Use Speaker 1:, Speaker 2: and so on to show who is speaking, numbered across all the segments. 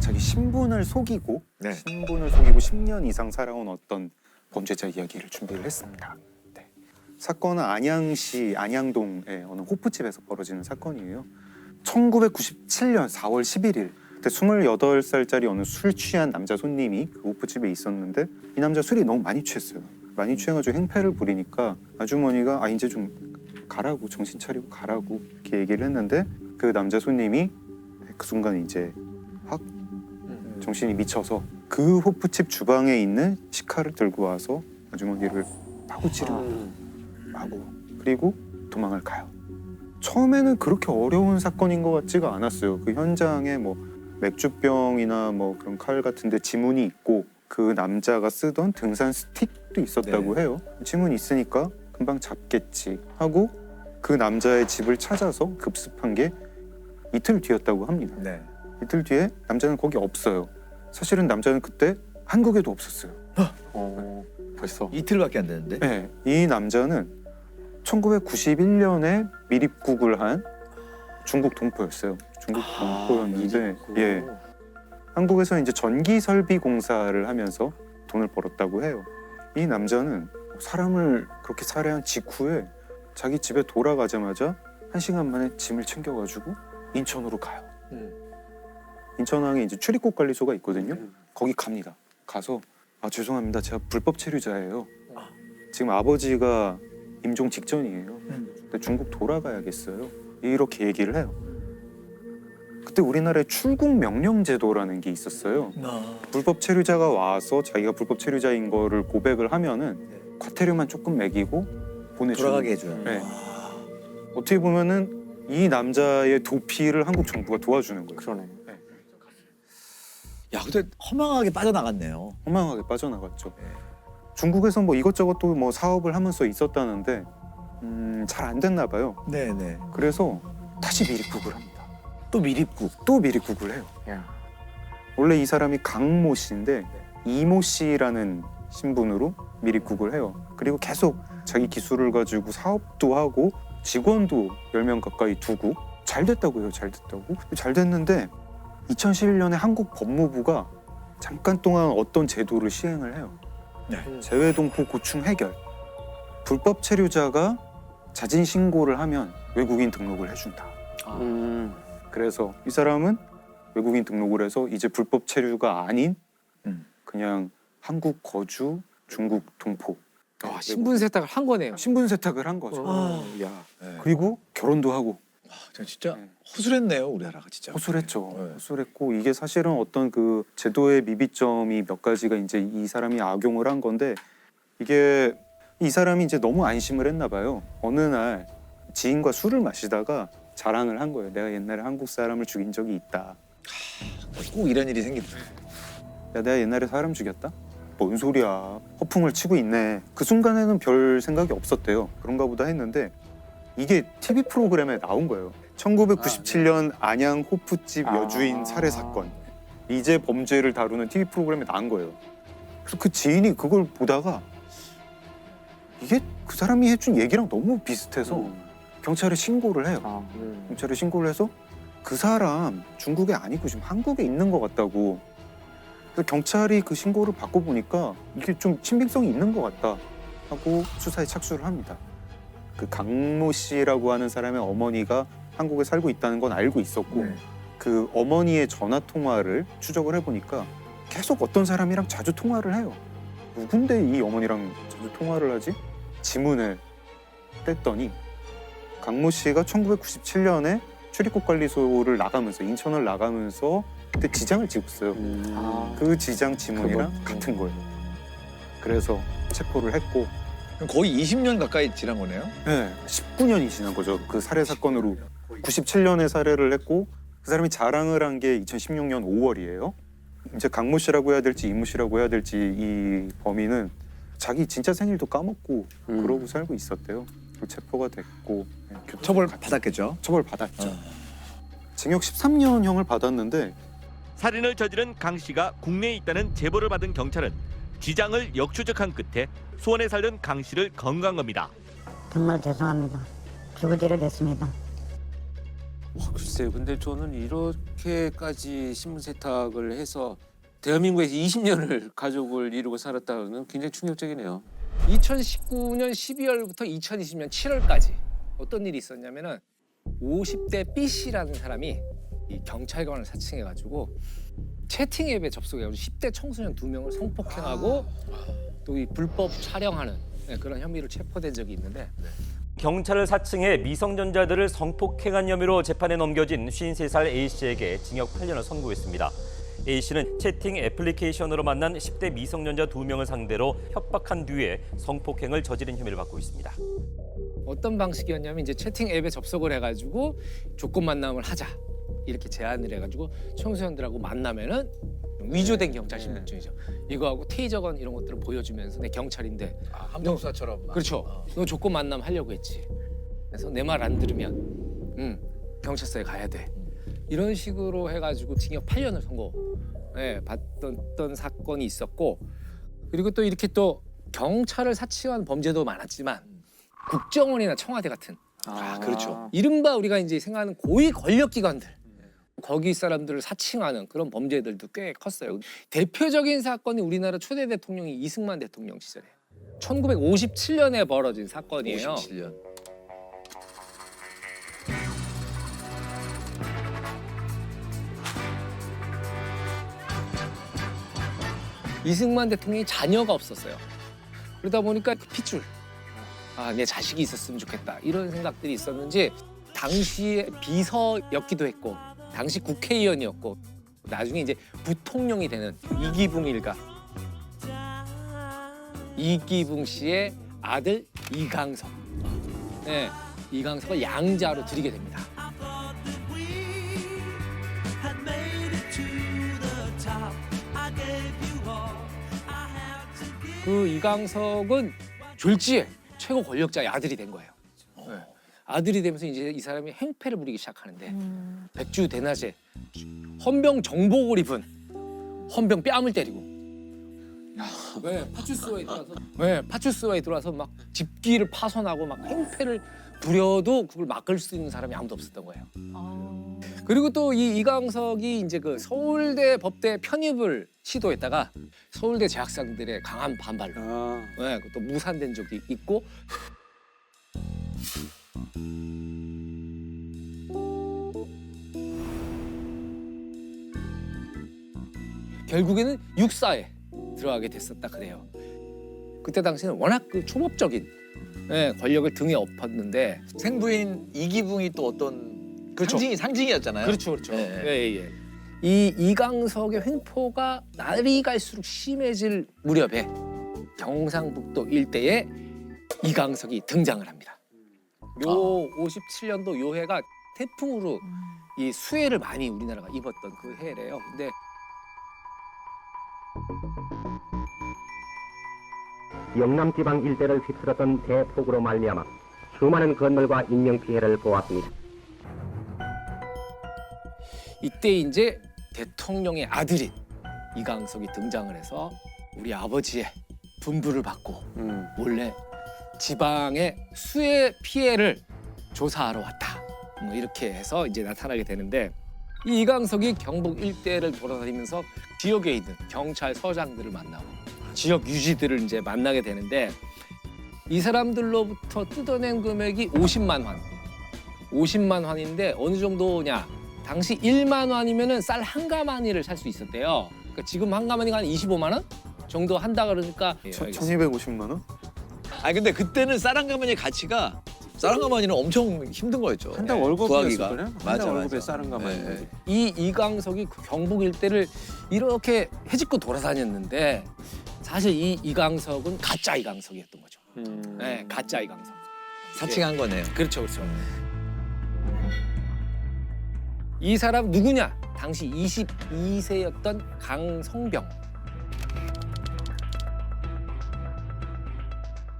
Speaker 1: 자기 신분을 속이고
Speaker 2: 네.
Speaker 1: 10년 이상 살아온 어떤 범죄자 이야기를 준비를 했습니다. 네. 사건은 안양시 안양동의 어느 호프집에서 벌어지는 사건이에요. 1997년 4월 11일 그때 28살짜리 어느 술 취한 남자 손님이 그 호프집에 있었는데 이 남자 술이 너무 많이 취했어요. 많이 취해가지고 행패를 부리니까 아주머니가 이제 좀 가라고, 정신 차리고 가라고 이렇게 얘기를 했는데 그 남자 손님이 그 순간 이제 확 정신이 미쳐서 그 호프집 주방에 있는 식칼을 들고 와서 아주머니를 마구 찌르고 마구, 그리고 도망을 가요. 처음에는 그렇게 어려운 사건인 것 같지가 않았어요. 그 현장에 뭐 맥주병이나 뭐 그런 칼 같은데 지문이 있고 그 남자가 쓰던 등산 스틱도 있었다고
Speaker 2: 네.
Speaker 1: 해요. 지문이 있으니까 금방 잡겠지 하고 그 남자의 집을 찾아서 급습한 게 이틀 뒤였다고 합니다.
Speaker 2: 네.
Speaker 1: 이틀 뒤에 남자는 거기 없어요. 사실은 남자는 그때 한국에도 없었어요.
Speaker 3: 벌써.
Speaker 2: 이틀밖에 안 되는데.
Speaker 1: 네, 이 남자는 1991년에 미립국을 한 중국 동포였어요. 중국 동포였는데, 예, 한국에서 이제 전기 설비 공사를 하면서 돈을 벌었다고 해요. 이 남자는 사람을 그렇게 살해한 직후에 자기 집에 돌아가자마자 1시간 만에 짐을 챙겨가지고 인천으로 가요. 인천항에 이제 출입국 관리소가 있거든요. 거기 갑니다. 가서 죄송합니다. 제가 불법 체류자예요. 지금 아버지가 임종 직전이에요. 근데 중국 돌아가야겠어요. 이렇게 얘기를 해요. 그때 우리나라에 출국 명령 제도라는 게 있었어요. 불법 체류자가 와서 자기가 불법 체류자인 거를 고백을 하면은 과태료만 조금 매기고 보내주는.
Speaker 2: 돌아가게 해줘요.
Speaker 1: 네. 어떻게 보면은 이 남자의 도피를 한국 정부가 도와주는 거예요.
Speaker 3: 그러네.
Speaker 2: 야, 근데 허망하게 빠져나갔네요.
Speaker 1: 허망하게 빠져나갔죠.
Speaker 2: 네.
Speaker 1: 중국에서 뭐 이것저것 또 뭐 사업을 하면서 있었다는데 잘 안 됐나 봐요.
Speaker 2: 네네.
Speaker 1: 그래서 다시 미립국을 합니다.
Speaker 2: 또 미립국.
Speaker 1: 또 미립국을 해요.
Speaker 3: 야.
Speaker 1: 원래 이 사람이 강모 씨인데 이모 씨라는 신분으로 미립국을 해요. 그리고 계속 자기 기술을 가지고 사업도 하고 직원도 10명 가까이 두고 잘 됐다고 해요. 잘 됐다고. 잘 됐는데 2011년에 한국 법무부가 잠깐 동안 어떤 제도를 시행을 해요.
Speaker 2: 네.
Speaker 1: 재외동포 고충 해결. 불법 체류자가 자진 신고를 하면 외국인 등록을 해준다. 그래서 이 사람은 외국인 등록을 해서 이제 불법 체류가 아닌 그냥 한국 거주 중국 동포.
Speaker 3: 신분 세탁을 한 거네요.
Speaker 1: 신분 세탁을 한 거죠.
Speaker 3: 야.
Speaker 2: 네.
Speaker 1: 그리고 결혼도 하고
Speaker 2: 진짜
Speaker 1: 네.
Speaker 2: 허술했네요, 우리나라가 진짜.
Speaker 1: 호술했죠.
Speaker 2: 네.
Speaker 1: 호술했고 이게 사실은 어떤 그 제도의 미비점이 몇 가지가 이제 이 사람이 악용을 한 건데 이게 이 사람이 이제 너무 안심을 했나 봐요. 어느 날 지인과 술을 마시다가 자랑을 한 거예요. 내가 옛날에 한국 사람을 죽인 적이 있다.
Speaker 2: 꼭 이런 일이 생긴다.
Speaker 1: 야, 내가 옛날에 사람 죽였다? 뭔 소리야. 허풍을 치고 있네. 그 순간에는 별 생각이 없었대요. 그런가 보다 했는데 이게 TV 프로그램에 나온 거예요. 1997년 안양 호프집 여주인 살해 사건. 미제 범죄를 다루는 TV 프로그램에 나온 거예요. 그래서 그 지인이 그걸 보다가 이게 그 사람이 해준 얘기랑 너무 비슷해서 경찰에 신고를 해요. 경찰에 신고를 해서 그 사람 중국에 아니고 지금 한국에 있는 것 같다고. 그래서 경찰이 그 신고를 받고 보니까 이게 좀 신빙성이 있는 것 같다 하고 수사에 착수를 합니다. 그 강모 씨라고 하는 사람의 어머니가 한국에 살고 있다는 건 알고 있었고
Speaker 2: 네.
Speaker 1: 그 어머니의 전화 통화를 추적을 해보니까 계속 어떤 사람이랑 자주 통화를 해요. 누군데 이 어머니랑 자주 통화를 하지? 지문을 뗐더니 강모 씨가 1997년에 출입국 관리소를 나가면서 인천을 나가면서 그때 지장을 찍었어요. 그 지장 지문이랑 같은 거예요. 그래서 체포를 했고
Speaker 2: 그럼 거의 20년 가까이 지난 거네요?
Speaker 1: 네, 19년이 지난 거죠. 그 살해 사건으로 97년에 살해를 했고 그 사람이 자랑을 한 게 2016년 5월이에요. 이제 강모 씨라고 해야 될지 이모 씨라고 해야 될지 이 범인은 자기 진짜 생일도 까먹고 그러고 살고 있었대요. 체포가 됐고
Speaker 2: 처벌 받았겠죠?
Speaker 1: 처벌 받았죠. 징역 13년형을 받았는데
Speaker 4: 살인을 저지른 강 씨가 국내에 있다는 제보를 받은 경찰은 지장을 역추적한 끝에 수원에 살던 강 씨를 건간 겁니다.
Speaker 5: 정말 죄송합니다. 죽을 죄를 냈습니다.
Speaker 3: 글쎄요. 근데 저는 이렇게까지 신분 세탁을 해서 대한민국에서 20년을 가족을 이루고 살았다는 굉장히 충격적이네요. 2019년 12월부터 2020년 7월까지 어떤 일이 있었냐면은 50대 B 씨라는 사람이 이 경찰관을 사칭해가지고 채팅 앱에 접속해가지고 10대 청소년 2명을 성폭행하고 또 이 불법 촬영하는 그런 혐의로 체포된 적이 있는데
Speaker 5: 경찰을 사칭해 미성년자들을 성폭행한 혐의로 재판에 넘겨진 53살 A씨에게 징역 8년을 선고했습니다. A씨는 채팅 애플리케이션으로 만난 10대 미성년자 2명을 상대로 협박한 뒤에 성폭행을 저지른 혐의를 받고 있습니다.
Speaker 3: 어떤 방식이었냐면 이제 채팅 앱에 접속을 해가지고 조건 만남을 하자 이렇게 제안을 해가지고 청소년들하고 만나면은 위조된 경찰 신분증이죠. 이거하고 테이저건 이런 것들을 보여주면서 내 경찰인데
Speaker 2: 함정수사처럼.
Speaker 3: 그렇죠. 너 조건 만남 하려고 했지. 그래서 내 말 안 들으면 경찰서에 가야 돼. 이런 식으로 해가지고 징역 8년을 받던 사건이 있었고 그리고 또 이렇게 또 경찰을 사칭한 범죄도 많았지만 국정원이나 청와대 같은
Speaker 2: 그렇죠.
Speaker 3: 이른바 우리가 이제 생각하는 고위 권력기관들 거기 사람들을 사칭하는 그런 범죄들도 꽤 컸어요. 대표적인 사건이 우리나라 초대 대통령이 이승만 대통령 시절에 1957년에 벌어진 사건이에요.
Speaker 2: 57년.
Speaker 3: 이승만 대통령이 자녀가 없었어요. 그러다 보니까 그 핏줄, 내 자식이 있었으면 좋겠다 이런 생각들이 있었는지 당시에 비서였기도 했고 당시 국회의원이었고 나중에 이제 부통령이 되는 이기붕 일가 이기붕 씨의 아들 이강석, 이강석을 양자로 드리게 됩니다. 그 이강석은 졸지에 최고 권력자의 아들이 된 거예요. 아들이 되면서 이제 이 사람이 행패를 부리기 시작하는데 백주 대낮에 헌병 정복을 입은 헌병 뺨을 때리고 파출소에 들어와서 막 집기를 파손하고 막 행패를 부려도 그걸 막을 수 있는 사람이 아무도 없었던 거예요. 그리고 또 이 이강석이 이제 그 서울대 법대 편입을 시도했다가 서울대 재학생들의 강한 반발로 또 무산된 적이 있고 결국에는 육사에 들어가게 됐었다 그래요. 그때 당시에는 워낙 그 초법적인 권력을 등에 업었는데
Speaker 2: 생부인 이기붕이 또 어떤
Speaker 3: 그렇죠.
Speaker 2: 상징이었잖아요.
Speaker 3: 그렇죠.
Speaker 2: 예.
Speaker 3: 이 이강석의 횡포가 날이 갈수록 심해질 무렵에 경상북도 일대에 이강석이 등장을 합니다. 요 57년도 요 해가 태풍으로 이 수해를 많이 우리나라가 입었던 그 해래요. 근데
Speaker 6: 영남 지방 일대를 휩쓸었던 대폭우로 말미암아 수많은 건물과 인명 피해를 보았습니다.
Speaker 3: 이때 이제 대통령의 아들인 이강석이 등장을 해서 우리 아버지의 분부를 받고 몰래 지방의 수해 피해를 조사하러 왔다. 뭐 이렇게 해서 이제 나타나게 되는데 이 이강석이 경북 일대를 돌아다니면서 지역에 있는 경찰서장들을 만나고 지역 유지들을 이제 만나게 되는데 이 사람들로부터 뜯어낸 금액이 50만 환. 50만 환인데 어느 정도냐? 당시 1만 원이면은 쌀 한 가마니를 살 수 있었대요. 그러니까 지금 한 가마니가 한 25만 원 정도 한다 그러니까
Speaker 1: 1250만 원?
Speaker 2: 근데 그때는 쌀 한 가마니의 가치가 쌀 한 가마니는 엄청 힘든 거였죠.
Speaker 7: 한 달 월급이었을 거요?
Speaker 2: 맞아,
Speaker 7: 한 달 월급에
Speaker 2: 맞아.
Speaker 7: 쌀은 가마니.
Speaker 2: 예.
Speaker 3: 이 이강석이 그 경북 일대를 이렇게 해집고 돌아다녔는데 사실 이 이강석은 가짜 이강석이었던 거죠. 가짜 이강석.
Speaker 2: 사칭한 거네요.
Speaker 3: 그렇죠. 이 사람 누구냐? 당시 22세였던 강성병.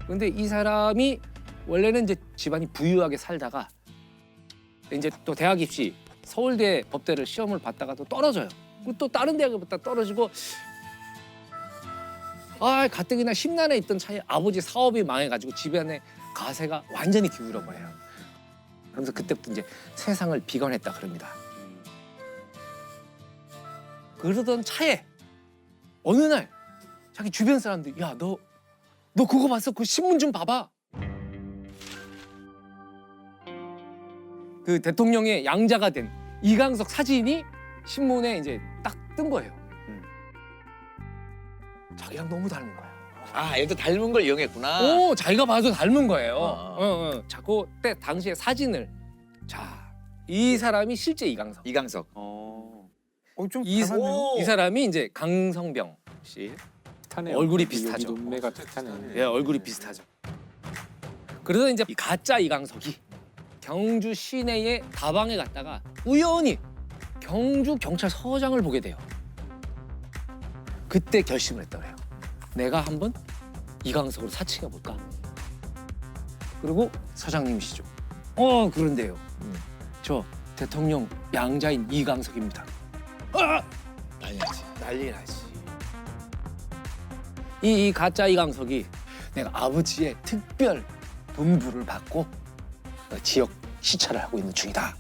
Speaker 3: 근데 이 사람이 원래는 이제 집안이 부유하게 살다가 이제 또 대학 입시 서울대 법대를 시험을 봤다가 또 떨어져요. 그리고 또 다른 대학을 봤다 떨어지고 가뜩이나 심란해 있던 차에 아버지 사업이 망해가지고 집안의 가세가 완전히 기울어 버려요. 그래서 그때부터 이제 세상을 비관했다 그럽니다. 그러던 차에 어느 날 자기 주변 사람들이 야, 너 그거 봤어? 그 신문 좀 봐봐. 그 대통령의 양자가 된 이강석 사진이 신문에 이제 딱 뜬 거예요. 자기랑 너무 닮은 거야.
Speaker 2: 아, 얘도 닮은 걸 이용했구나.
Speaker 3: 오, 자기가 봐도 닮은 거예요.
Speaker 2: 아.
Speaker 3: 자꾸 그때 당시에 사진을 이 사람이 실제 이강석.
Speaker 2: 이강석.
Speaker 1: 좀
Speaker 3: 이
Speaker 1: 닮았네요.
Speaker 3: 사람이 이제 강성병 씨.
Speaker 7: 비슷하네요.
Speaker 3: 얼굴이 비슷하죠.
Speaker 7: 여기 눈매가 비슷하네.
Speaker 3: 예, 얼굴이 비슷하죠. 그러다 이제 이 가짜 이강석이 경주 시내의 다방에 갔다가 우연히 경주 경찰서장을 보게 돼요. 그때 결심을 했다 그래요. 내가 한번 이강석으로 사칭해 볼까? 그리고 서장님이시죠. 그런데요. 저 대통령 양자인 이강석입니다.
Speaker 2: 난리 나지.
Speaker 3: 난리 나지. 이 가짜 이강석이 내가 아버지의 특별 분부를 받고 지역 시찰을 하고 있는 중이다.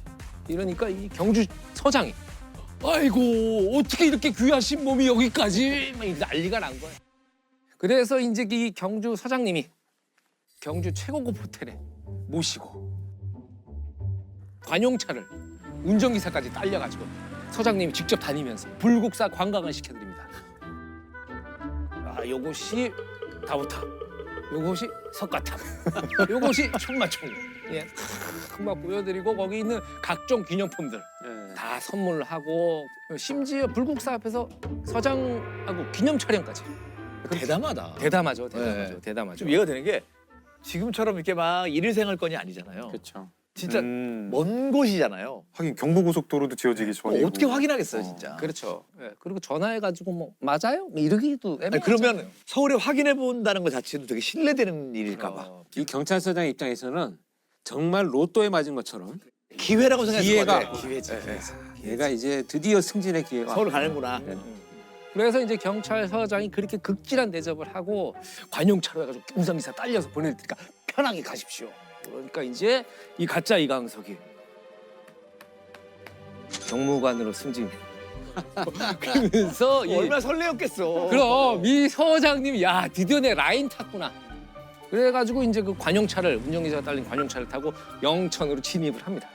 Speaker 3: 이러니까 이 경주 서장이 아이고 어떻게 이렇게 귀하신 몸이 여기까지 막 난리가 난 거야. 그래서 이제 이 경주 서장님이 경주 최고급 호텔에 모시고 관용차를 운전기사까지 딸려가지고 서장님이 직접 다니면서 불국사 관광을 시켜드립니다. 요것이 다보탑, 요것이 석가탑, 요것이 천마총. 예, 막 보여드리고 거기 있는 각종 기념품들 다 선물을 하고 심지어 불국사 앞에서 서장하고 기념 촬영까지.
Speaker 2: 대담하다.
Speaker 3: 대담하죠,
Speaker 2: 네.
Speaker 3: 대담하죠.
Speaker 2: 좀 이해가 되는 게 지금처럼 이렇게 막 일일생활권이 아니잖아요.
Speaker 7: 그렇죠.
Speaker 2: 진짜 먼 곳이잖아요.
Speaker 1: 하긴 경부고속도로도 지어지기 전이고.
Speaker 2: 어떻게 확인하겠어요, 진짜.
Speaker 3: 그렇죠. 예, 그리고 전화해가지고 뭐 맞아요? 뭐 이러기도
Speaker 2: 아니, 그러면 서울에 확인해 본다는 것 자체도 되게 신뢰되는 일일까 봐.
Speaker 7: 이 경찰서장 입장에서는 정말 로또에 맞은 것처럼
Speaker 2: 기회라고 생각했을 것 같아.
Speaker 3: 기회지.
Speaker 7: 얘가 이제 드디어 승진의 기회가
Speaker 2: 서울 가는구나.
Speaker 3: 그래서 이제 경찰서장이 그렇게 극진한 대접을 하고 관용차로 해가지고 운전기사 딸려서 보낼 테니까 편하게 가십시오. 그러니까 이제 이 가짜 이강석이 경무관으로 승진. 그러면서
Speaker 2: 얼마나 설레었겠어.
Speaker 3: 그럼 이 서장님이 야 드디어 내 라인 탔구나. 그래가지고 이제 그 관용차를 운전기사가 딸린 관용차를 타고 영천으로 진입을 합니다.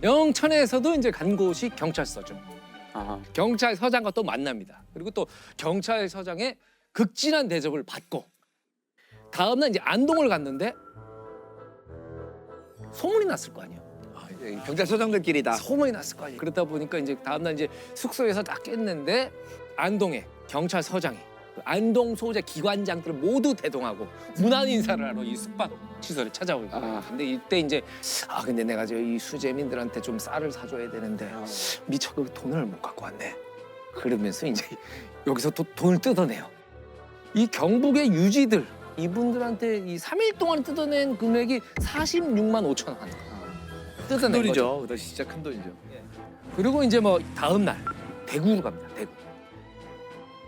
Speaker 3: 영천에서도 이제 간 곳이 경찰서죠.
Speaker 7: 아하.
Speaker 3: 경찰서장과 또 만납니다. 그리고 또 경찰서장의 극진한 대접을 받고 다음날 이제 안동을 갔는데 소문이 났을 거 아니에요.
Speaker 2: 경찰서장들끼리다.
Speaker 3: 소문이 났을 거 아니에요. 그러다 보니까 이제 다음날 이제 숙소에서 딱 깼는데 안동에 경찰서장이 그 안동 소재 기관장들을 모두 대동하고 문안 인사를 하러 이 숙박 시설에 찾아오고. 근데 이때 이제 근데 내가 저 이 수재민들한테 좀 쌀을 사줘야 되는데 미처 그 돈을 못 갖고 왔네. 그러면서 이제 여기서 또 돈을 뜯어내요. 이 경북의 유지들 이분들한테 이 3일 동안 뜯어낸 금액이 46만 5천 원.
Speaker 2: 큰
Speaker 3: 뜯어낸 거죠.
Speaker 2: 돈이죠. 그거 진짜 큰 돈이죠.
Speaker 3: 그리고 이제 뭐 다음 날 대구로 갑니다. 대구.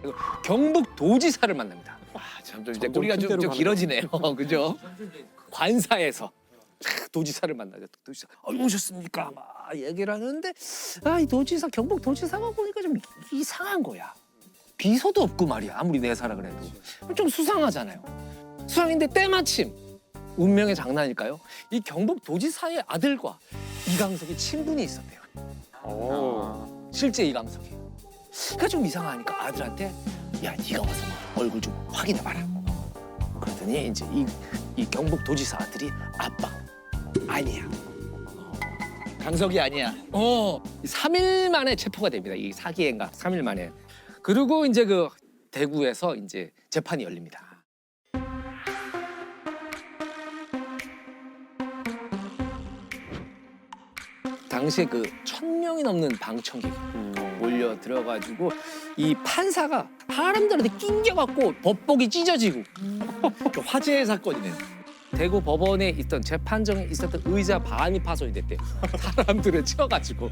Speaker 3: 그리고 경북 도지사를 만납니다.
Speaker 2: 와, 참 좀 이제
Speaker 7: 점점
Speaker 2: 꼬리가
Speaker 7: 큰
Speaker 2: 좀
Speaker 7: 데로 가는
Speaker 2: 길어지네요. 그죠?
Speaker 3: 관사에서 도지사를 만나죠. 도지사 오셨습니까? 막 얘기를 하는데 이 도지사 경북 도지사가 보니까 좀 이상한 거야. 비서도 없고 말이야. 아무리 내사라 그래도 좀 수상하잖아요. 수상인데 때마침 운명의 장난일까요? 이 경북 도지사의 아들과 이강석이 친분이 있었대요. 실제 이강석이. 그러니까 좀 이상하니까 아들한테 야 네가 와서 얼굴 좀 확인해봐라. 그러더니 이제 이 경북 도지사 아들이 아빠 아니야.
Speaker 2: 강석이 아니야.
Speaker 3: 3일 만에 체포가 됩니다. 이 사기 행각 3일 만에. 그리고 이제 그 대구에서 이제 재판이 열립니다. 당시에 그 1,000명이 넘는 방청객이 몰려 들어가지고 이 판사가 사람들한테 낑겨갖고 법복이 찢어지고
Speaker 2: 화재의 사건이네.
Speaker 3: 대구 법원에 있던 재판정에 있었던 의자 반이 파손이 됐대요. 사람들을 치워가지고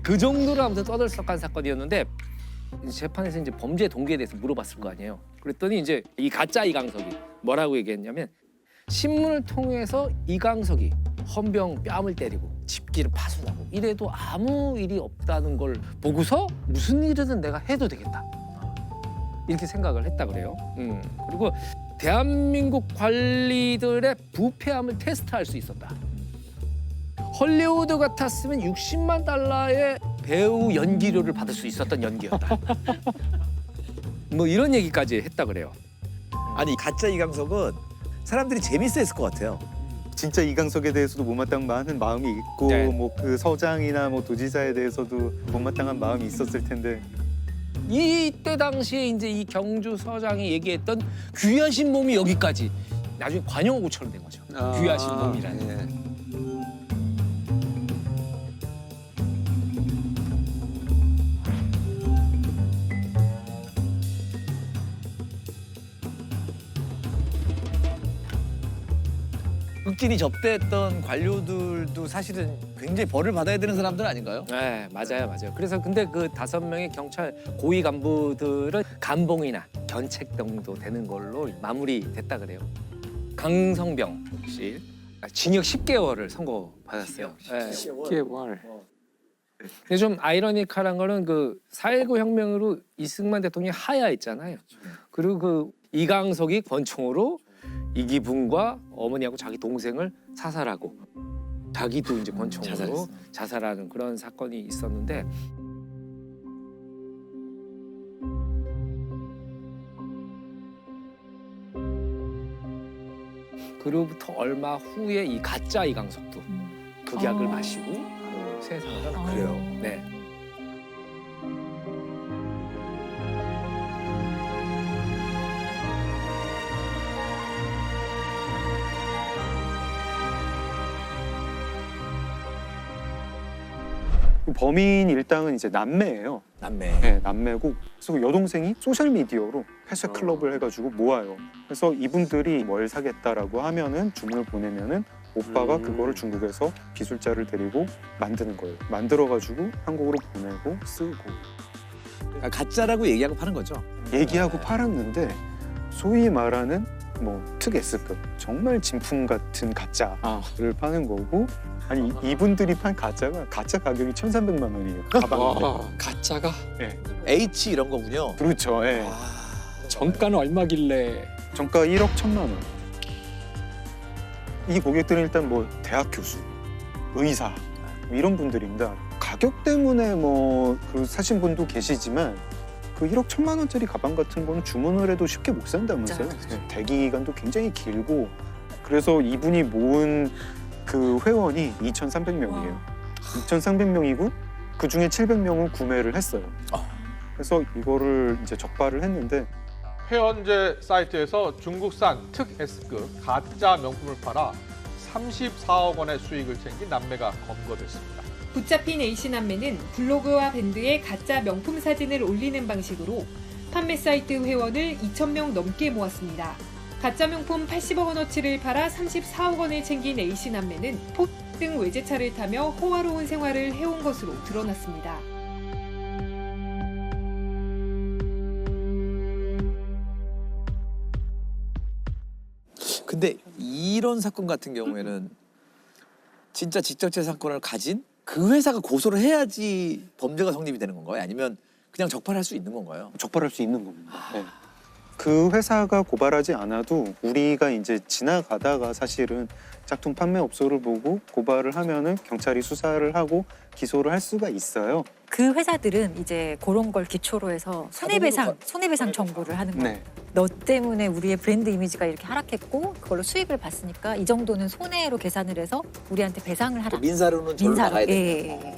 Speaker 3: 그 정도로 아무튼 떠들썩한 사건이었는데 재판에서 이제 범죄 동기에 대해서 물어봤을 거 아니에요. 그랬더니 이제 이 가짜 이강석이 뭐라고 얘기했냐면 신문을 통해서 이강석이 헌병 뺨을 때리고 집기를 파손하고 이래도 아무 일이 없다는 걸 보고서 무슨 일이든 내가 해도 되겠다 이렇게 생각을 했다 그래요. 그리고 대한민국 관리들의 부패함을 테스트할 수 있었다. 헐리우드 같았으면 60만 달러의 배우 연기료를 받을 수 있었던 연기였다. 뭐 이런 얘기까지 했다 그래요.
Speaker 2: 아니 가짜 이강석은 사람들이 재밌어했을 것 같아요.
Speaker 1: 진짜 이강석에 대해서도 못마땅한 마음이 있고
Speaker 3: 네.
Speaker 1: 뭐 그 서장이나 뭐 도지사에 대해서도 못마땅한 마음이 있었을 텐데
Speaker 3: 이때 당시에 이제 이 경주 서장이 얘기했던 귀하신 몸이 여기까지 나중에 관용어구처럼 된 거죠. 귀하신 몸이라는.
Speaker 2: 예. 극진히 접대했던 관료들도 사실은 굉장히 벌을 받아야 되는 사람들 아닌가요?
Speaker 3: 네, 맞아요. 그래서 근데 그 5명의 경찰 고위 간부들은 감봉이나 견책 정도 되는 걸로 마무리됐다 그래요. 강성병 씨 징역 10개월을 선고받았어요. 네.
Speaker 7: 10개월.
Speaker 3: 근데 좀 아이러니컬한 거는 그 4.19 혁명으로 이승만 대통령이 하야했잖아요. 그리고 그 이강석이 권총으로 이기붕과 어머니하고 자기 동생을 사살하고 자기도 이제 권총으로 자살하는 그런 사건이 있었는데 그로부터 얼마 후에 이 가짜 이강석도 독약을 마시고 세상을 떠났어요.
Speaker 2: 그래요.
Speaker 3: 네.
Speaker 1: 범인 일당은 이제 남매예요.
Speaker 2: 남매.
Speaker 1: 네, 남매고 그래서 여동생이 소셜 미디어로 회색 클럽을 해가지고 모아요. 그래서 이분들이 뭘 사겠다라고 하면은 주문을 보내면은 오빠가 그거를 중국에서 기술자를 데리고 만드는 거예요. 만들어가지고 한국으로 보내고 쓰고
Speaker 2: 그러니까 가짜라고 얘기하고 파는 거죠.
Speaker 1: 얘기하고 팔았는데 소위 말하는 뭐 특 S급 정말 진품 같은 가짜를 파는 거고 아니 이분들이 판 가짜가 가짜 가격이 1,300만 원이에요. 가방인데.
Speaker 7: 가짜가
Speaker 2: H 이런 거군요.
Speaker 1: 그렇죠. 예.
Speaker 7: 정가는 얼마길래?
Speaker 1: 정가 1억 1,000만 원. 이 고객들은 일단 뭐 대학 교수, 의사 뭐 이런 분들입니다. 가격 때문에 뭐 그 사신 분도 계시지만 그 1억 1,000만 원짜리 가방 같은 거는 주문을 해도 쉽게 못 산다면서요. 대기 기간도 굉장히 길고 그래서 이분이 모은 그 회원이 2,300명이에요. 2,300명이고 그 중에 700명은 구매를 했어요. 그래서 이거를 이제 적발을 했는데
Speaker 8: 회원제 사이트에서 중국산 특 S급 가짜 명품을 팔아 34억 원의 수익을 챙긴 남매가 검거됐습니다.
Speaker 9: 붙잡힌 A씨 남매는 블로그와 밴드에 가짜 명품 사진을 올리는 방식으로 판매 사이트 회원을 2,000명 넘게 모았습니다. 가짜 명품 80억 원어치를 팔아 34억 원을 챙긴 A씨 남매는 포 등 외제차를 타며 호화로운 생활을 해온 것으로 드러났습니다.
Speaker 2: 근데 이런 사건 같은 경우에는 진짜 지적재 사건을 가진 그 회사가 고소를 해야지 범죄가 성립이 되는 건가요? 아니면 그냥 적발할 수 있는 건가요?
Speaker 1: 적발할 수 있는 겁니다. 네. 그 회사가 고발하지 않아도 우리가 이제 지나가다가 사실은 짝퉁 판매업소를 보고 고발을 하면은 경찰이 수사를 하고 기소를 할 수가 있어요.
Speaker 10: 그 회사들은 이제 그런 걸 기초로 해서 손해배상 청구를 하는 거예요.
Speaker 1: 네.
Speaker 10: 너 때문에 우리의 브랜드 이미지가 이렇게 하락했고 그걸로 수익을 봤으니까 이 정도는 손해로 계산을 해서 우리한테 배상을 하라.
Speaker 2: 민사로는 절로 나가야
Speaker 10: 예.
Speaker 2: 된다.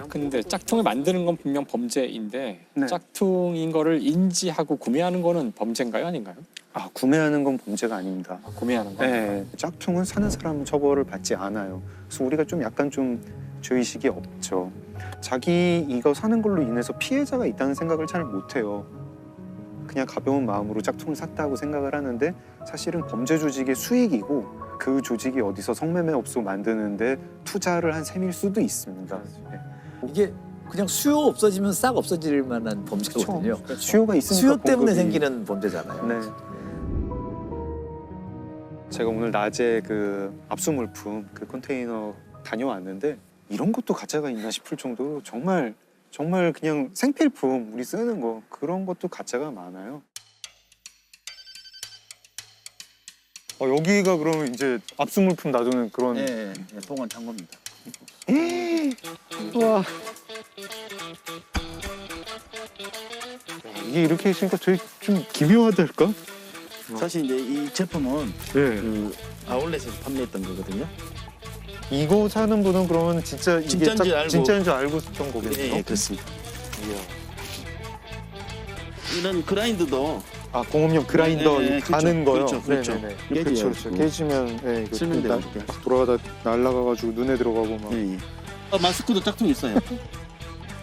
Speaker 7: 근데 짝퉁을 만드는 건 분명 범죄인데
Speaker 1: 네.
Speaker 7: 짝퉁인 거를 인지하고 구매하는 거는 범죄인가요, 아닌가요?
Speaker 1: 아, 구매하는 건 범죄가 아닙니다.
Speaker 7: 구매하는 거.
Speaker 1: 네, 짝퉁은 사는 사람은 처벌을 받지 않아요. 그래서 우리가 좀 약간 좀 죄의식이 없죠. 자기 이거 사는 걸로 인해서 피해자가 있다는 생각을 잘 못해요. 그냥 가벼운 마음으로 짝퉁을 샀다고 생각을 하는데 사실은 범죄 조직의 수익이고 그 조직이 어디서 성매매업소 만드는데 투자를 한 셈일 수도 있습니다. 네.
Speaker 2: 이게 그냥 수요 없어지면 싹 없어질 만한 범죄거든요.
Speaker 1: 그렇죠. 수요가 있으니까
Speaker 2: 수요 때문에
Speaker 1: 공급이-
Speaker 2: 생기는 범죄잖아요.
Speaker 1: 네. 제가 오늘 낮에 그 압수물품 그 컨테이너 다녀왔는데 이런 것도 가짜가 있나 싶을 정도로 정말 그냥 생필품 우리 쓰는 거 그런 것도 가짜가 많아요. 여기가 그러면 이제 압수물품 놔두는 그런
Speaker 2: 네, 봉헌 창고입니다.
Speaker 1: 와. 이게 이렇게 있으니까 되게 좀 기묘하달까?
Speaker 11: 사실 이제 이 제품은
Speaker 1: 네.
Speaker 11: 그 아울렛에서 판매했던 거거든요.
Speaker 1: 이거 사는 분은 그러면 진짜 이게
Speaker 11: 진짜인 줄 알고.
Speaker 1: 진짜인 줄 알고 썼던 거겠네요.
Speaker 11: 예, 그렇습니다. 이런 그라인더도
Speaker 1: 공업용 그라인더
Speaker 11: 네, 네,
Speaker 1: 가는
Speaker 11: 그렇죠.
Speaker 1: 거요.
Speaker 11: 그렇죠.
Speaker 1: 네네네.
Speaker 11: 깨져요.
Speaker 1: 그렇죠. 깨지면 이거
Speaker 11: 실명되고.
Speaker 1: 막 돌아가다 날아가가지고 눈에 들어가고 막.
Speaker 11: 예, 예. 마스크도 짝퉁 있어요.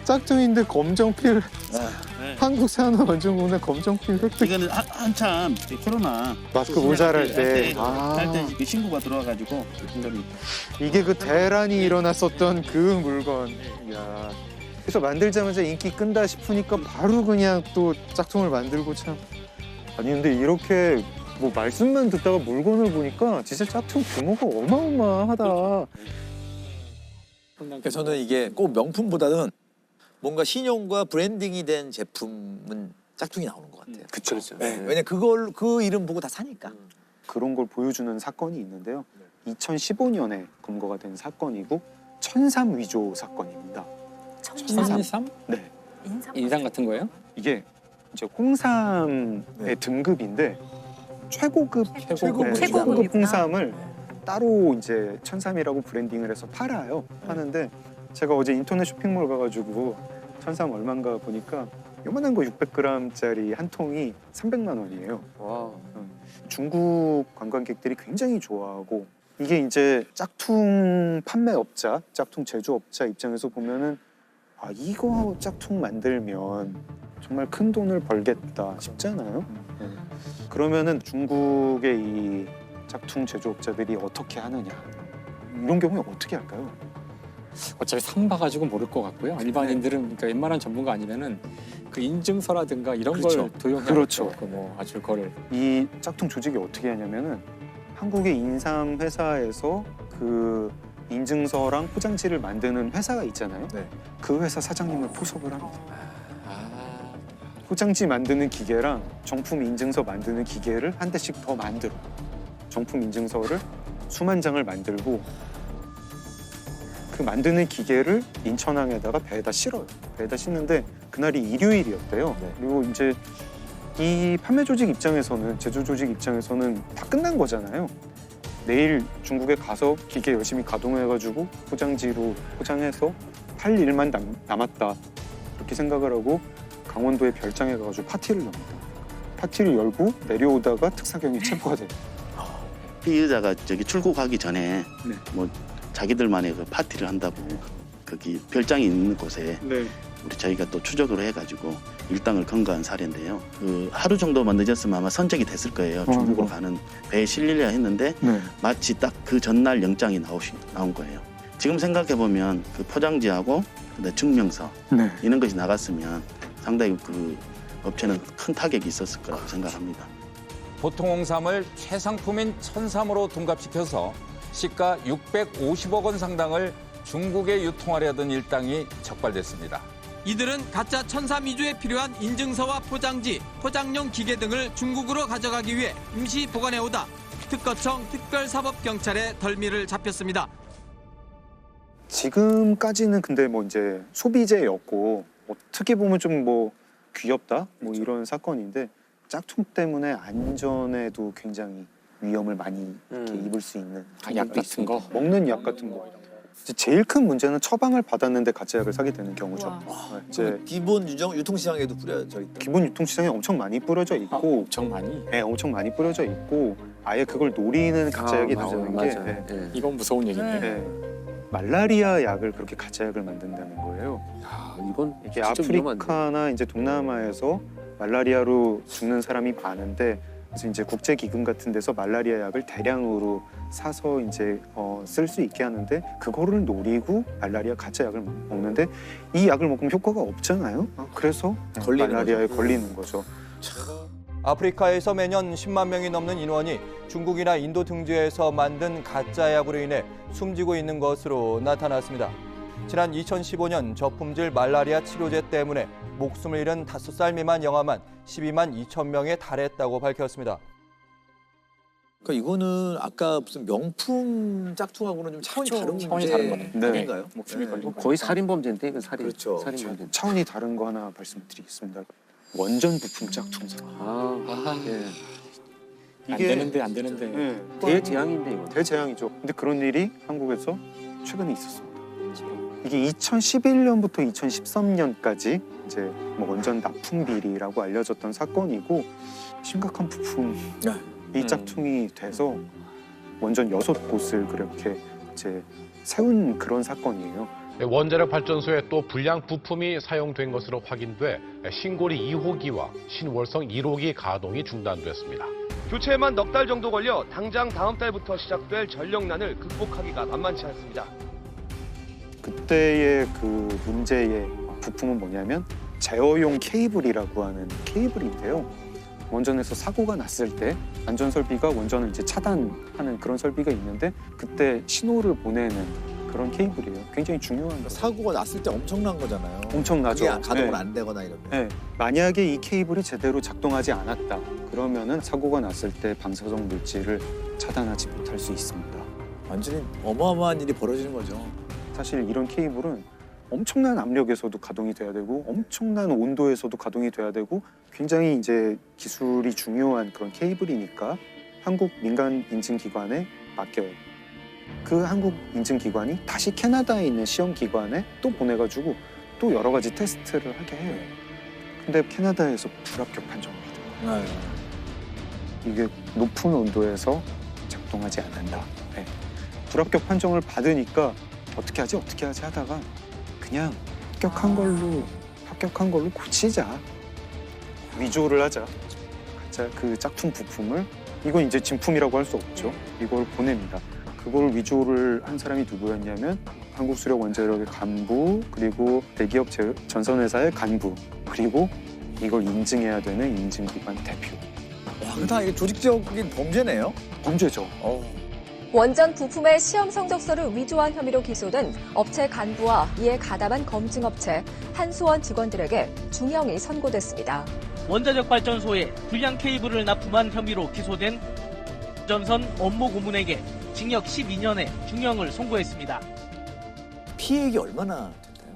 Speaker 1: 짝퉁인데 검정필
Speaker 11: 네.
Speaker 1: 한국 산업안전공단 검정필 획득.
Speaker 11: 이거는 한참 코로나
Speaker 1: 마스크 모자랄 때.
Speaker 11: 할때 신고가 들어와가지고
Speaker 1: 이게 그 대란이 일어났었던 그 물건. 이야. 그래서 만들자마자 인기 끈다 싶으니까 바로 그냥 또 짝퉁을 만들고 참. 아니 근데 이렇게 뭐 말씀만 듣다가 물건을 보니까 진짜 짝퉁 규모가 어마어마하다.
Speaker 2: 그래서 저는 이게 꼭 명품보다는 뭔가 신용과 브랜딩이 된 제품은 짝퉁이 나오는 것 같아요.
Speaker 1: 그쵸.
Speaker 2: 네. 왜냐 그걸 그 이름 보고 다 사니까.
Speaker 1: 그런 걸 보여주는 사건이 있는데요. 2015년에 검거가 된 사건이고 천삼 위조 사건입니다.
Speaker 10: 천삼?
Speaker 1: 네.
Speaker 3: 인삼 같은 거예요?
Speaker 1: 이게 이제 홍삼의 등급인데 최고급
Speaker 10: 최고급이구나.
Speaker 1: 홍삼을 따로 이제 천삼이라고 브랜딩을 해서 팔아요. 파는데 제가 어제 인터넷 쇼핑몰 가가지고 천삼 얼마인가 보니까 요만한 거 600g짜리 한 통이 300만 원이에요.
Speaker 3: 와.
Speaker 1: 중국 관광객들이 굉장히 좋아하고 이게 이제 짝퉁 판매업자, 짝퉁 제조업자 입장에서 보면은 이거 짝퉁 만들면 정말 큰 돈을 벌겠다 싶잖아요. 그러면은 중국의 이 짝퉁 제조업자들이 어떻게 하느냐 이런 경우에 어떻게 할까요?
Speaker 3: 어차피 상 봐가지고 모를 것 같고요. 일반인들은 그러니까 웬만한 전문가 아니면은 그 인증서라든가 이런
Speaker 1: 그렇죠.
Speaker 3: 걸 도용해.
Speaker 1: 그렇죠.
Speaker 3: 뭐 아주 거를.
Speaker 1: 이 짝퉁 조직이 어떻게 하냐면은 한국의 인삼 회사에서 그 인증서랑 포장지를 만드는 회사가 있잖아요.
Speaker 2: 네.
Speaker 1: 그 회사 사장님을 포섭을 합니다. 포장지 만드는 기계랑 정품 인증서 만드는 기계를 한 대씩 더 만들어. 정품 인증서를 수만 장을 만들고 그 만드는 기계를 인천항에다가 배에다 실어요. 배에다 싣는데 그날이 일요일이었대요.
Speaker 2: 네.
Speaker 1: 그리고 이제 이 판매 조직 입장에서는 제조 조직 입장에서는 다 끝난 거잖아요. 내일 중국에 가서 기계 열심히 가동해가지고 포장지로 포장해서 할 일만 남았다 그렇게 생각을 하고 강원도에 별장에 가가지고 파티를 엽니다. 파티를 열고 내려오다가 특사경이 체포가 돼요.
Speaker 11: 피의자가 출국하기 전에
Speaker 1: 네.
Speaker 11: 뭐 자기들만의 그 파티를 한다고 거기 별장이 있는 곳에
Speaker 1: 네.
Speaker 11: 우리 저희가 또 추적을 해가지고 일당을 검거한 사례인데요. 그 하루 정도만 늦었으면 아마 선적이 됐을 거예요. 중국으로 가는 배에 실리려 했는데
Speaker 1: 네.
Speaker 11: 마치 딱 그 전날 영장이 나온 거예요. 지금 생각해 보면 그 포장지하고 증명서
Speaker 1: 네.
Speaker 11: 이런 것이 나갔으면 상당히 그 업체는 큰 타격이 있었을 거라고 생각합니다.
Speaker 12: 보통 홍삼을 최상품인 천삼으로 둔갑시켜서 시가 650억 원 상당을 중국에 유통하려던 일당이 적발됐습니다.
Speaker 13: 이들은 가짜 천삼 위조에 필요한 인증서와 포장지, 포장용 기계 등을 중국으로 가져가기 위해 임시 보관해오다 특거청 특별사법경찰에 덜미를 잡혔습니다.
Speaker 1: 지금까지는 근데 뭐 이제 소비재였고 어떻게 보면 좀 뭐 귀엽다 뭐 이런 사건인데 짝퉁 때문에 안전에도 굉장히 위험을 많이 이렇게 입을 수 있는
Speaker 3: 약 같은 거?
Speaker 1: 먹는 약 같은 거. 이제 제일 큰 문제는 처방을 받았는데 가짜 약을 사게 되는 경우죠. 네, 이제
Speaker 2: 기본 유통시장에도 뿌려져 있다.
Speaker 1: 기본 유통시장에 엄청 많이 뿌려져 있고
Speaker 3: 엄청 많이.
Speaker 1: 네, 엄청 많이 뿌려져 있고 아예 그걸 노리는 가짜 약이 나오는 게 네.
Speaker 3: 이건 무서운 얘기네.
Speaker 1: 네. 말라리아 약을 그렇게 가짜 약을 만든다는 거예요.
Speaker 7: 이건
Speaker 1: 이게
Speaker 7: 진짜 위험한데.
Speaker 1: 아프리카나 이제 동남아에서 말라리아로 죽는 사람이 많은데 그래서 이제 국제기금 같은 데서 말라리아 약을 대량으로 사서 이제 쓸 수 있게 하는데 그거를 노리고 말라리아 가짜 약을 먹는데 이 약을 먹으면 효과가 없잖아요. 그래서
Speaker 2: 걸리는
Speaker 1: 말라리아에 걸리는 거죠.
Speaker 14: 아프리카에서 매년 10만 명이 넘는 인원이 중국이나 인도 등지에서 만든 가짜 약으로 인해 숨지고 있는 것으로 나타났습니다. 지난 2015년 저품질 말라리아 치료제 때문에 목숨을 잃은 5살 미만 영아만 12만 2천 명에 달했다고 밝혔습니다.
Speaker 2: 그러니까 이거는 아까 무슨 명품 짝퉁하고는 좀 차원이 다른
Speaker 3: 차원이
Speaker 2: 문제
Speaker 3: 다른 거네.
Speaker 1: 네.
Speaker 2: 아닌가요?
Speaker 3: 목숨이
Speaker 2: 네.
Speaker 3: 걸린
Speaker 7: 거의 살인범죄인데 이건
Speaker 2: 그렇죠.
Speaker 7: 살인범죄.
Speaker 1: 차원이 다른 거 하나 말씀드리겠습니다. 원전 부품 짝퉁 사건.
Speaker 3: 예. 안
Speaker 1: 이게-
Speaker 3: 되는데 안 되는데.
Speaker 1: 네.
Speaker 7: 대재앙인데 이거.
Speaker 1: 대재앙이죠. 근데 그런 일이 한국에서 최근에 있었습니다. 이게 2011년부터 2013년까지 이제 뭐 원전 납품 비리라고 알려졌던 사건이고 심각한 부품이 짝퉁이 돼서 원전 6곳을 그렇게 이제 세운 그런 사건이에요.
Speaker 15: 원자력 발전소에 또 불량 부품이 사용된 것으로 확인돼 신고리 2호기와 신월성 1호기 가동이 중단됐습니다.
Speaker 16: 교체에만 넉 달 정도 걸려 당장 다음 달부터 시작될 전력난을 극복하기가 만만치 않습니다.
Speaker 1: 그때의 그 문제의 부품은 뭐냐면 제어용 케이블이라고 하는 케이블인데요. 원전에서 사고가 났을 때 안전 설비가 원전을 이제 차단하는 그런 설비가 있는데 그때 신호를 보내는 그런 케이블이에요. 굉장히 중요한 거.
Speaker 2: 사고가 났을 때 엄청난 거잖아요.
Speaker 1: 엄청나죠.
Speaker 2: 그게 가동을
Speaker 1: 네.
Speaker 2: 안 되거나 이러면.
Speaker 1: 네. 만약에 이 케이블이 제대로 작동하지 않았다. 그러면은 사고가 났을 때 방사성 물질을 차단하지 못할 수 있습니다.
Speaker 2: 완전히 어마어마한 일이 벌어지는 거죠.
Speaker 1: 사실 이런 케이블은 엄청난 압력에서도 가동이 돼야 되고 엄청난 온도에서도 가동이 돼야 되고 굉장히 이제 기술이 중요한 그런 케이블이니까 한국 민간 인증기관에 맡겨요. 그 한국 인증기관이 다시 캐나다에 있는 시험기관에 또 보내가지고 또 여러 가지 테스트를 하게 해요. 근데 캐나다에서 불합격 판정을 받아요. 이게 높은 온도에서 작동하지 않는다. 네. 불합격 판정을 받으니까 어떻게 하지 하다가 그냥 합격한 걸로 고치자. 위조를 하자. 가짜 그 짝퉁 부품을 이건 이제 진품이라고 할 수 없죠. 이걸 보냅니다. 그걸 위조를 한 사람이 누구였냐면 한국수력원자력의 간부 그리고 대기업 전선회사의 간부 그리고 이걸 인증해야 되는 인증기관 대표.
Speaker 2: 와, 다 이게 조직적인 범죄네요.
Speaker 1: 범죄죠.
Speaker 17: 원전 부품의 시험 성적서를 위조한 혐의로 기소된 업체 간부와 이에 가담한 검증업체 한수원 직원들에게 중형이 선고됐습니다.
Speaker 18: 원자력 발전소에 불량 케이블을 납품한 혐의로 기소된 전선 업무 고문에게 징역 12년의 중형을 선고했습니다.
Speaker 2: 피해액이 얼마나 됐나요?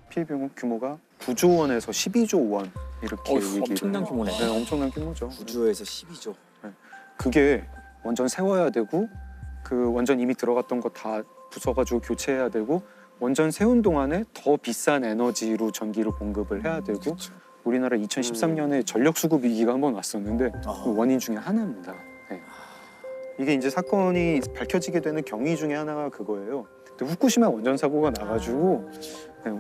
Speaker 1: 피해 규모가 9조 원에서 12조 원 이렇게 얘기를
Speaker 3: 엄청난
Speaker 1: 해요.
Speaker 3: 규모네.
Speaker 1: 네, 엄청난 규모죠.
Speaker 2: 9조에서 12조.
Speaker 1: 네. 그게 원전 세워야 되고 그 원전 이미 들어갔던 거 다 부숴가지고 교체해야 되고 원전 세운 동안에 더 비싼 에너지로 전기를 공급을 해야 되고 우리나라 2013년에 전력 수급 위기가 한번 왔었는데 그 원인 중에 하나입니다. 네. 이게 이제 사건이 밝혀지게 되는 경위 중에 하나가 그거예요. 근데 후쿠시마 원전 사고가 나가지고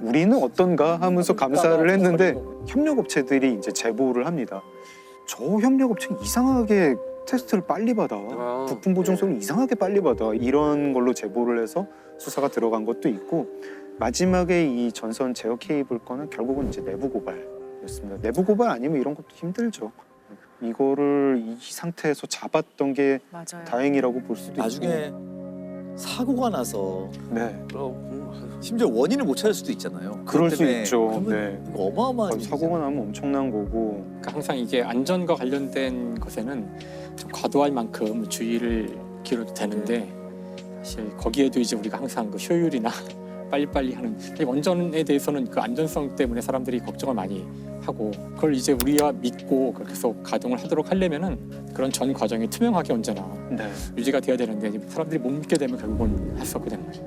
Speaker 1: 우리는 어떤가 하면서 감사를 했는데 협력업체들이 이제 제보를 합니다. 저 협력업체 이상하게 테스트를 빨리 받아. 부품 보증서를 이상하게 빨리 받아. 이런 걸로 제보를 해서 수사가 들어간 것도 있고 마지막에 이 전선 제어 케이블 건은 결국은 이제 내부 고발이었습니다. 내부 고발 아니면 이런 것도 힘들죠. 이거를 이 상태에서 잡았던 게
Speaker 10: 맞아요.
Speaker 1: 다행이라고 볼 수도
Speaker 2: 나중에
Speaker 1: 있고.
Speaker 2: 사고가 나서
Speaker 1: 네.
Speaker 2: 심지어 원인을 못 찾을 수도 있잖아요.
Speaker 1: 그럴 수
Speaker 2: 때문에
Speaker 1: 있죠.
Speaker 2: 그러면
Speaker 1: 네.
Speaker 2: 이거 어마어마한
Speaker 1: 사고가 나면 엄청난 거고.
Speaker 3: 그러니까 항상 이게 안전과 관련된 것에는 좀 과도할 만큼 주의를 기울여도 되는데 사실 거기에도 이제 우리가 항상 그 효율이나 빨리빨리 하는 원전에 대해서는 그 안전성 때문에 사람들이 걱정을 많이 하고 그걸 이제 우리가 믿고 계속 가동을 하도록 하려면은 그런 전 과정이 투명하게 언제나 유지가 돼야 되는데 사람들이 못 믿게 되면 결국은 할 수 없게 되는 거죠.